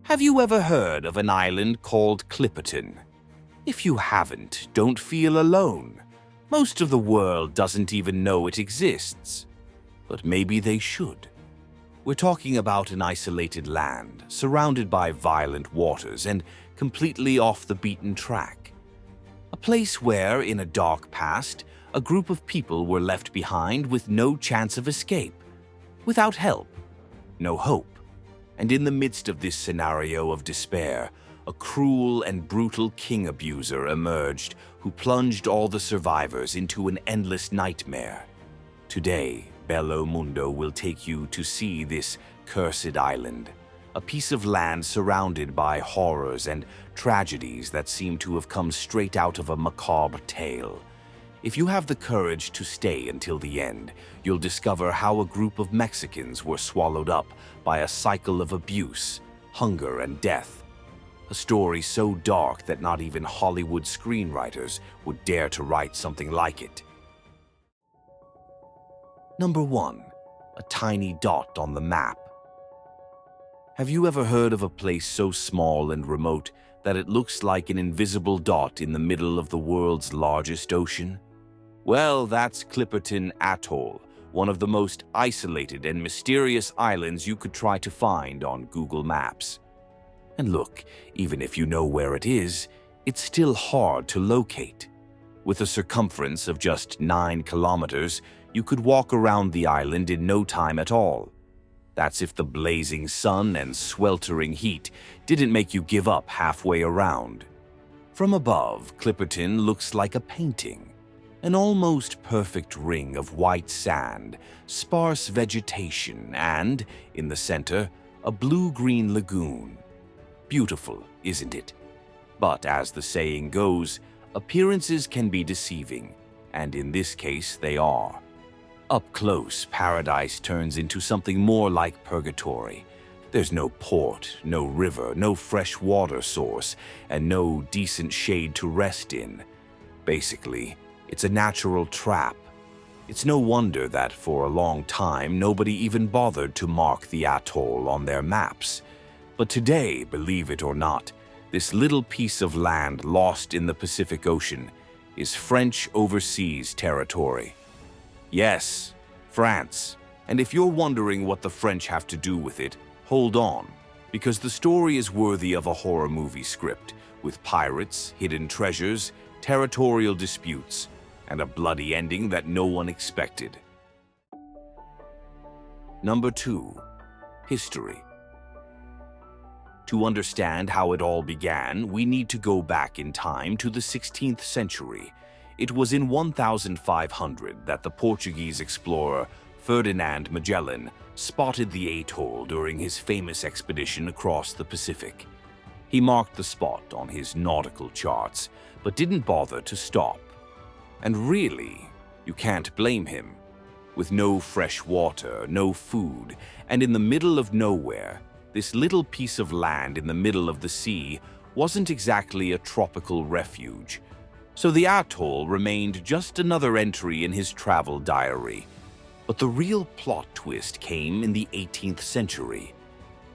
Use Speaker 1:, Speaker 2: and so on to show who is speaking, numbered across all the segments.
Speaker 1: Have you ever heard of an island called Clipperton? If you haven't, don't feel alone. Most of the world doesn't even know it exists. But maybe they should. We're talking about an isolated land, surrounded by violent waters and completely off the beaten track. A place where, in a dark past, a group of people were left behind with no chance of escape, without help, no hope. And in the midst of this scenario of despair, a cruel and brutal king abuser emerged who plunged all the survivors into an endless nightmare. Today, Bello Mundo will take you to see this cursed island, a piece of land surrounded by horrors and tragedies that seem to have come straight out of a macabre tale. If you have the courage to stay until the end, you'll discover how a group of Mexicans were swallowed up by a cycle of abuse, hunger, and death. A story so dark that not even Hollywood screenwriters would dare to write something like it. Number 1. A tiny dot on the map. Have you ever heard of a place so small and remote that it looks like an invisible dot in the middle of the world's largest ocean? Well, that's Clipperton Atoll, one of the most isolated and mysterious islands you could try to find on Google Maps. And look, even if you know where it is, it's still hard to locate. With a circumference of just 9 kilometers, you could walk around the island in no time at all. That's if the blazing sun and sweltering heat didn't make you give up halfway around. From above, Clipperton looks like a painting. An almost perfect ring of white sand, sparse vegetation, and, in the center, a blue-green lagoon. Beautiful, isn't it? But as the saying goes, appearances can be deceiving, and in this case they are. Up close, paradise turns into something more like purgatory. There's no port, no river, no fresh water source, and no decent shade to rest in. Basically, it's a natural trap. It's no wonder that for a long time nobody even bothered to mark the atoll on their maps. But today, believe it or not, this little piece of land lost in the Pacific Ocean is French overseas territory. Yes, France. And if you're wondering what the French have to do with it, hold on, because the story is worthy of a horror movie script, with pirates, hidden treasures, territorial disputes, and a bloody ending that no one expected. Number 2. History. To understand how it all began, we need to go back in time to the 16th century. It was in 1500 that the Portuguese explorer Ferdinand Magellan spotted the atoll during his famous expedition across the Pacific. He marked the spot on his nautical charts, but didn't bother to stop. And really, you can't blame him. With no fresh water, no food, and in the middle of nowhere, this little piece of land in the middle of the sea wasn't exactly a tropical refuge. So the atoll remained just another entry in his travel diary. But the real plot twist came in the 18th century.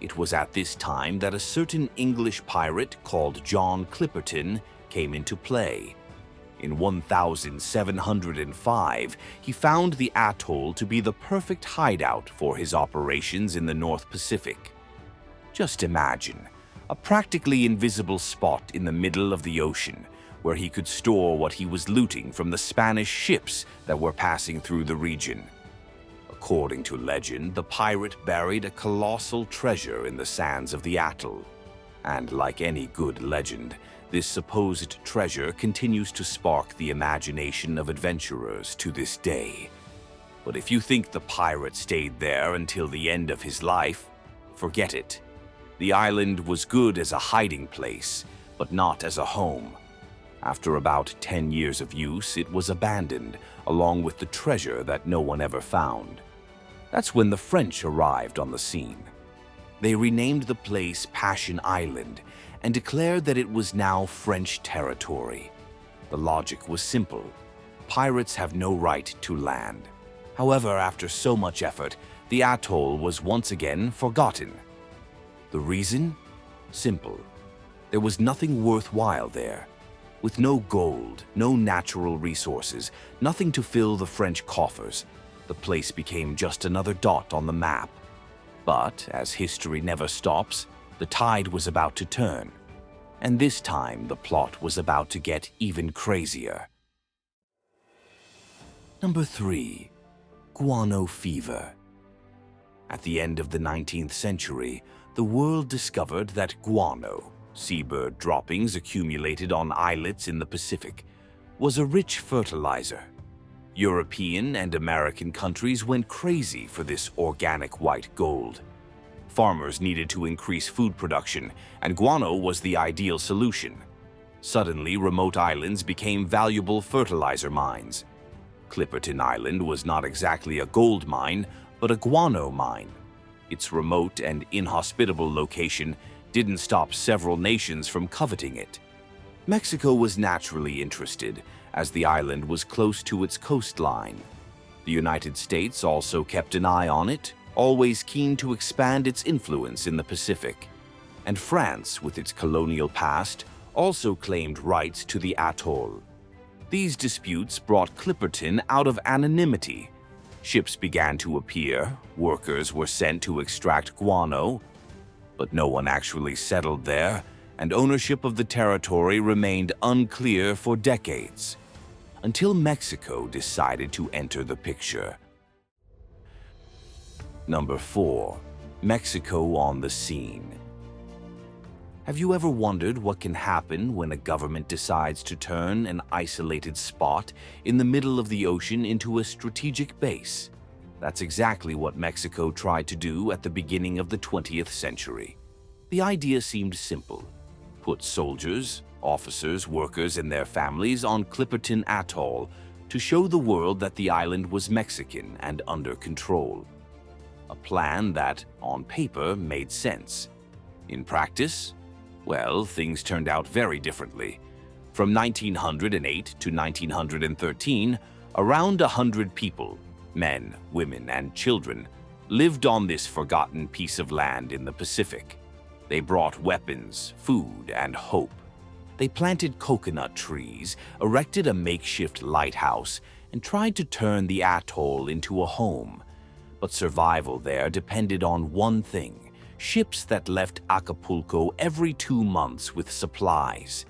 Speaker 1: It was at this time that a certain English pirate called John Clipperton came into play. In 1705, he found the atoll to be the perfect hideout for his operations in the North Pacific. Just imagine, a practically invisible spot in the middle of the ocean where he could store what he was looting from the Spanish ships that were passing through the region. According to legend, the pirate buried a colossal treasure in the sands of the atoll. And like any good legend, this supposed treasure continues to spark the imagination of adventurers to this day. But if you think the pirate stayed there until the end of his life, forget it. The island was good as a hiding place, but not as a home. After about 10 years of use, it was abandoned, along with the treasure that no one ever found. That's when the French arrived on the scene. They renamed the place Passion Island and declared that it was now French territory. The logic was simple. Pirates have no right to land. However, after so much effort, the atoll was once again forgotten. The reason? Simple. There was nothing worthwhile there. With no gold, no natural resources, nothing to fill the French coffers, the place became just another dot on the map. But, as history never stops, the tide was about to turn. And this time, the plot was about to get even crazier. Number 3. Guano Fever. At the end of the 19th century, the world discovered that guano, seabird droppings accumulated on islets in the Pacific, was a rich fertilizer. European and American countries went crazy for this organic white gold. Farmers needed to increase food production, and guano was the ideal solution. Suddenly, remote islands became valuable fertilizer mines. Clipperton Island was not exactly a gold mine, but a guano mine. Its remote and inhospitable location didn't stop several nations from coveting it. Mexico was naturally interested, as the island was close to its coastline. The United States also kept an eye on it, always keen to expand its influence in the Pacific. And France, with its colonial past, also claimed rights to the atoll. These disputes brought Clipperton out of anonymity. Ships began to appear, workers were sent to extract guano, but no one actually settled there, and ownership of the territory remained unclear for decades, until Mexico decided to enter the picture. Number 4. Mexico on the scene. Have you ever wondered what can happen when a government decides to turn an isolated spot in the middle of the ocean into a strategic base? That's exactly what Mexico tried to do at the beginning of the 20th century. The idea seemed simple. Put soldiers, officers, workers, and their families on Clipperton Atoll to show the world that the island was Mexican and under control. A plan that, on paper, made sense. In practice, well, things turned out very differently. From 1908 to 1913, around 100 people, men, women, and children, lived on this forgotten piece of land in the Pacific. They brought weapons, food, and hope. They planted coconut trees, erected a makeshift lighthouse, and tried to turn the atoll into a home. But survival there depended on one thing: ships that left Acapulco every 2 months with supplies.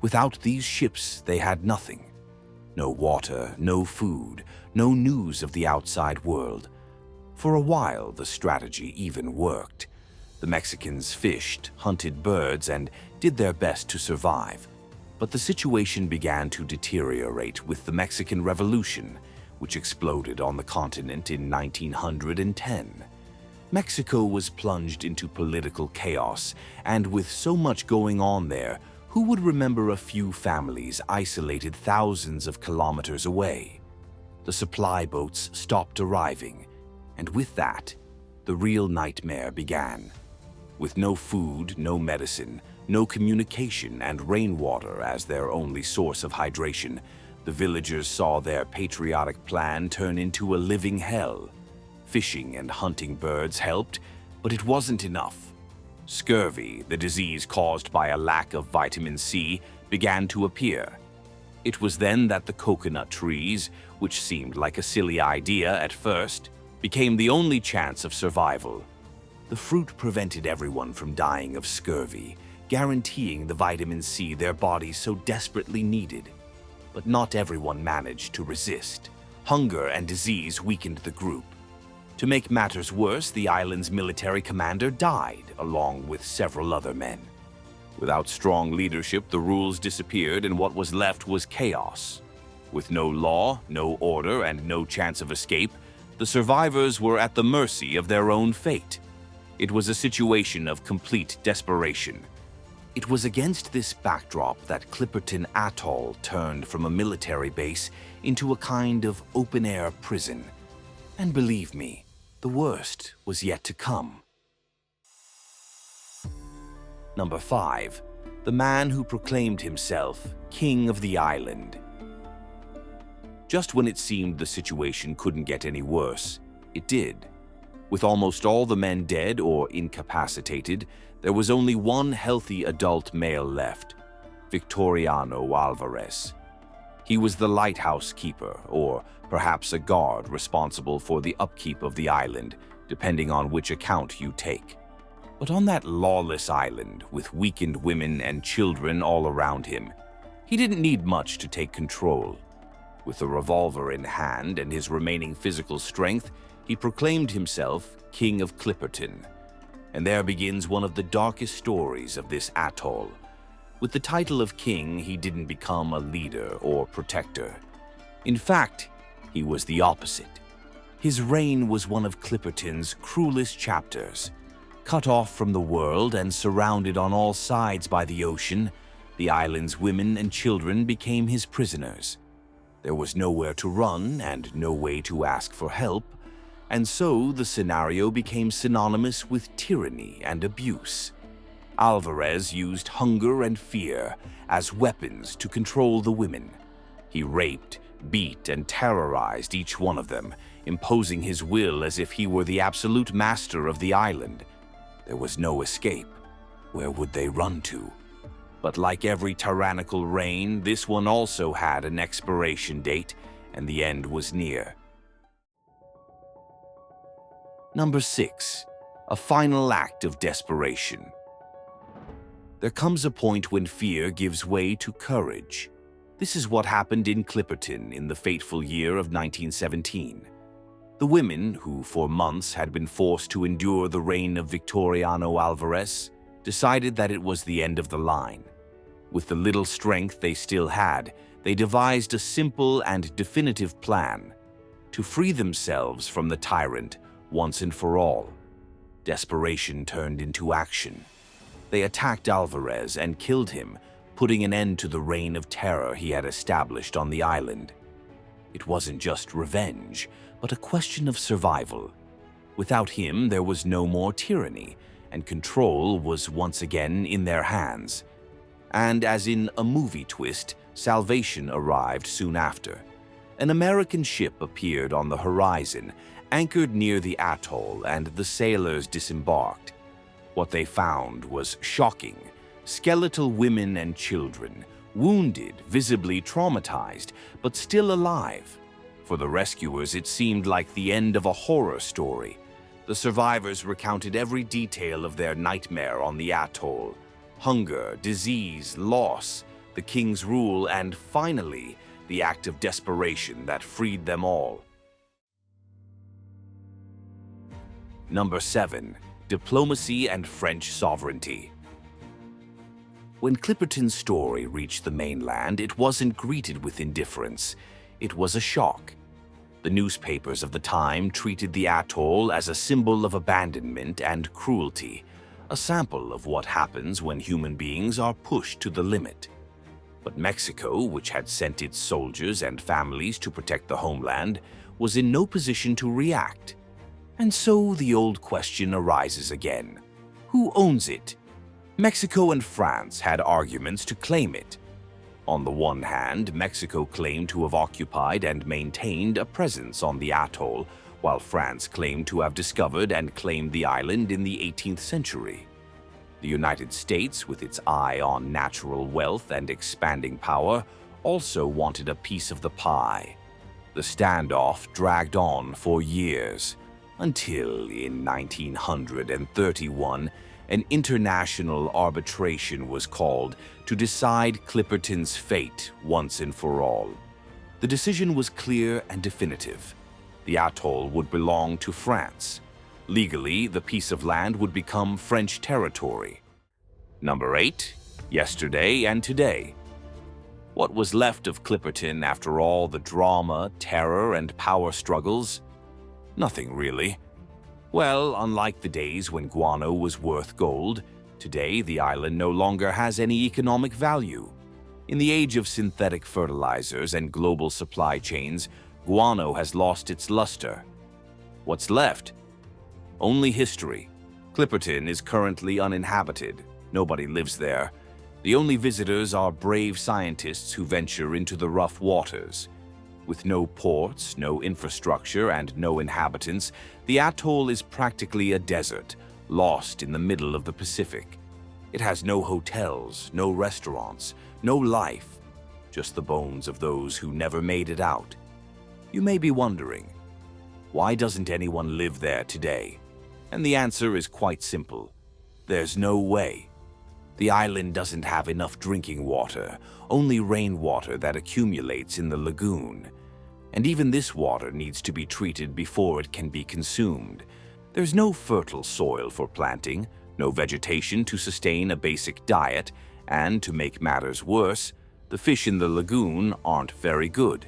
Speaker 1: Without these ships, they had nothing. No water, no food, no news of the outside world. For a while, the strategy even worked. The Mexicans fished, hunted birds, and did their best to survive. But the situation began to deteriorate with the Mexican Revolution, which exploded on the continent in 1910. Mexico was plunged into political chaos, and with so much going on there, who would remember a few families isolated thousands of kilometers away? The supply boats stopped arriving, and with that, the real nightmare began. With no food, no medicine, no communication, and rainwater as their only source of hydration, the villagers saw their patriotic plan turn into a living hell. Fishing and hunting birds helped, but it wasn't enough. Scurvy, the disease caused by a lack of vitamin C, began to appear. It was then that the coconut trees, which seemed like a silly idea at first, became the only chance of survival. The fruit prevented everyone from dying of scurvy, guaranteeing the vitamin C their bodies so desperately needed. But not everyone managed to resist. Hunger and disease weakened the group. To make matters worse, the island's military commander died, along with several other men. Without strong leadership, the rules disappeared and what was left was chaos. With no law, no order, and no chance of escape, the survivors were at the mercy of their own fate. It was a situation of complete desperation. It was against this backdrop that Clipperton Atoll turned from a military base into a kind of open-air prison. And believe me, the worst was yet to come. Number 5. The man who proclaimed himself King of the Island. Just when it seemed the situation couldn't get any worse, it did. With almost all the men dead or incapacitated, there was only one healthy adult male left, Victoriano Alvarez. He was the lighthouse keeper, or perhaps a guard responsible for the upkeep of the island, depending on which account you take. But on that lawless island, with weakened women and children all around him, he didn't need much to take control. With a revolver in hand and his remaining physical strength, he proclaimed himself King of Clipperton. And there begins one of the darkest stories of this atoll. With the title of king, he didn't become a leader or protector. In fact, he was the opposite. His reign was one of Clipperton's cruelest chapters. Cut off from the world and surrounded on all sides by the ocean, the island's women and children became his prisoners. There was nowhere to run and no way to ask for help, and so the scenario became synonymous with tyranny and abuse. Alvarez used hunger and fear as weapons to control the women. He raped, beat, and terrorized each one of them, imposing his will as if he were the absolute master of the island. There was no escape. Where would they run to? But like every tyrannical reign, this one also had an expiration date, and the end was near. Number 6. A final act of desperation. There comes a point when fear gives way to courage. This is what happened in Clipperton in the fateful year of 1917. The women, who for months had been forced to endure the reign of Victoriano Alvarez, decided that it was the end of the line. With the little strength they still had, they devised a simple and definitive plan to free themselves from the tyrant once and for all. Desperation turned into action. They attacked Alvarez and killed him, putting an end to the reign of terror he had established on the island. It wasn't just revenge, but a question of survival. Without him, there was no more tyranny, and control was once again in their hands. And as in a movie twist, salvation arrived soon after. An American ship appeared on the horizon, anchored near the atoll, and the sailors disembarked. What they found was shocking. Skeletal women and children, wounded, visibly traumatized, but still alive. For the rescuers, it seemed like the end of a horror story. The survivors recounted every detail of their nightmare on the atoll. Hunger, disease, loss, the king's rule, and finally, the act of desperation that freed them all. Number 7. Diplomacy and French sovereignty. When Clipperton's story reached the mainland, it wasn't greeted with indifference. It was a shock. The newspapers of the time treated the atoll as a symbol of abandonment and cruelty, a sample of what happens when human beings are pushed to the limit. But Mexico, which had sent its soldiers and families to protect the homeland, was in no position to react. And so the old question arises again. Who owns it? Mexico and France had arguments to claim it. On the one hand, Mexico claimed to have occupied and maintained a presence on the atoll, while France claimed to have discovered and claimed the island in the 18th century. The United States, with its eye on natural wealth and expanding power, also wanted a piece of the pie. The standoff dragged on for years, until in 1931, an international arbitration was called to decide Clipperton's fate once and for all. The decision was clear and definitive. The atoll would belong to France. Legally, the piece of land would become French territory. Number 8. Yesterday and today. What was left of Clipperton after all the drama, terror, and power struggles? Nothing really. Well, unlike the days when guano was worth gold, today the island no longer has any economic value. In the age of synthetic fertilizers and global supply chains, guano has lost its luster. What's left? Only history. Clipperton is currently uninhabited. Nobody lives there. The only visitors are brave scientists who venture into the rough waters. With no ports, no infrastructure, and no inhabitants, the atoll is practically a desert, lost in the middle of the Pacific. It has no hotels, no restaurants, no life, just the bones of those who never made it out. You may be wondering, why doesn't anyone live there today? And the answer is quite simple. There's no way. The island doesn't have enough drinking water, only rainwater that accumulates in the lagoon. And even this water needs to be treated before it can be consumed. There's no fertile soil for planting, no vegetation to sustain a basic diet, and to make matters worse, the fish in the lagoon aren't very good.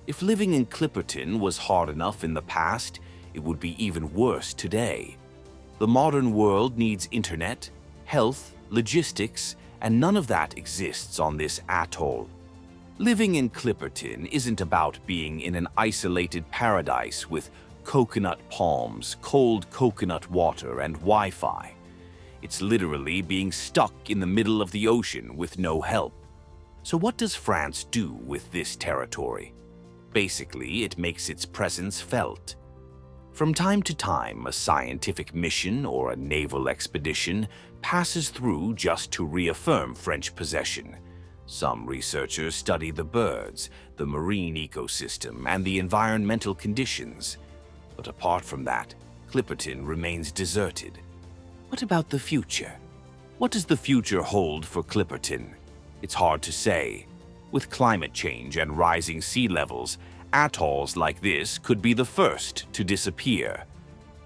Speaker 1: If living in Clipperton was hard enough in the past, it would be even worse today. The modern world needs internet, health, logistics, and none of that exists on this atoll. Living in Clipperton isn't about being in an isolated paradise with coconut palms, cold coconut water, and Wi-Fi. It's literally being stuck in the middle of the ocean with no help. So what does France do with this territory? Basically, it makes its presence felt. From time to time, a scientific mission or a naval expedition passes through just to reaffirm French possession. Some researchers study the birds, the marine ecosystem, and the environmental conditions. But apart from that, Clipperton remains deserted. What about the future? What does the future hold for Clipperton? It's hard to say. With climate change and rising sea levels, atolls like this could be the first to disappear.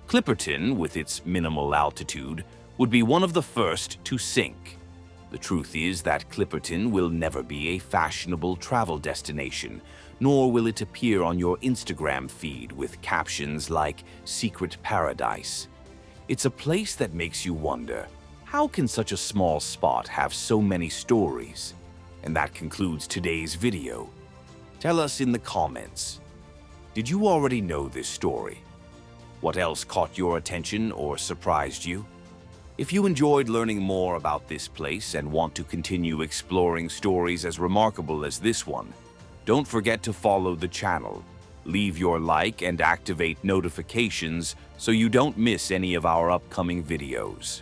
Speaker 1: Clipperton, with its minimal altitude, would be one of the first to sink. The truth is that Clipperton will never be a fashionable travel destination, nor will it appear on your Instagram feed with captions like "Secret Paradise." It's a place that makes you wonder, how can such a small spot have so many stories? And that concludes today's video. Tell us in the comments, did you already know this story? What else caught your attention or surprised you? If you enjoyed learning more about this place and want to continue exploring stories as remarkable as this one, don't forget to follow the channel, leave your like, and activate notifications so you don't miss any of our upcoming videos.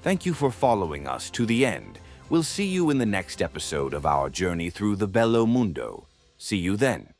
Speaker 1: Thank you for following us to the end. We'll see you in the next episode of our journey through the Bello Mundo. See you then.